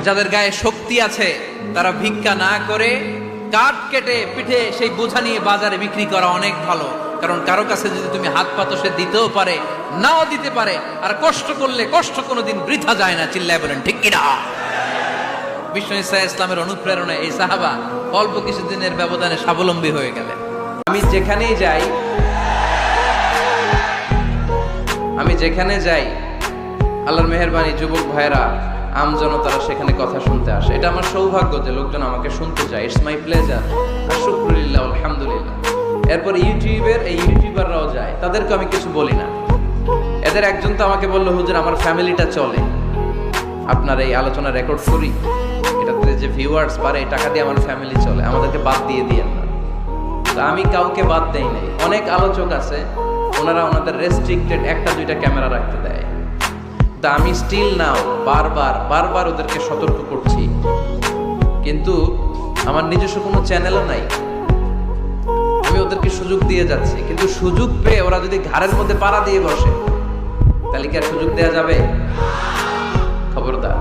যাদের গায়ে শক্তি আছে তারা ভিক্ষা না করে কাঠ কেটে পিঠে সেই বোঝা নিয়ে বাজারে বিক্রি করা অনেক ভালো। কারণ কারো কাছে যদি তুমি হাত পাতো, সে দিতেও পারে, নাও দিতে পারে। আর কষ্ট করলে কষ্ট কোনোদিন বৃথা যায় না। চিল্লায় বলেন ঠিক কিনা? বিষ্ণু ঈসা ইসলামের অনুপ্রেরণায় এই সাহাবা অল্প কিছুদিনের ব্যবধানে স্বাবলম্বী হয়ে গেলেন। আমি যেখানে যাই আল্লাহর মেহেরবানি, যুবক ভাইরা, আমজনতারা সেখানে কথা শুনতে আসে। এটা আমার সৌভাগ্য যে লোকজন আমাকে শুনতে চায়। It's my pleasure. শুকরুলিল্লাহ, আলহামদুলিল্লাহ। এরপর ইউটিউবাররাও যায়, তাদেরকে আমি কিছু বলি না। এদের একজন তো আমাকে বললো, হুজুর আমার ফ্যামিলিটা চলে, আপনার এই আলোচনা রেকর্ড করি, এটাতে যে ভিউয়ার্স পারে এই টাকা দিয়ে আমার ফ্যামিলি চলে, আমাদেরকে বাদ দিয়ে দিয়েন না। তো আমি কাউকে বাদ দেই নাই। অনেক আলোচক আছে, ওনারা ওনাদের রেস্ট্রিক্টেড 1-2টা ক্যামেরা রাখতে দেয়। তা আমি স্টিল নাও বারবার ওদেরকে সতর্ক করছি, কিন্তু আমার নিজস্ব কোনো চ্যানেলও নাই। আমি ওদেরকে সুযোগ দিয়ে যাচ্ছি, কিন্তু সুযোগ পেয়ে ওরা যদি ঘাড়ের মধ্যে পাড়া দিয়ে বসে, তাহলে কি আর সুযোগ দেওয়া যাবে? খবরদার।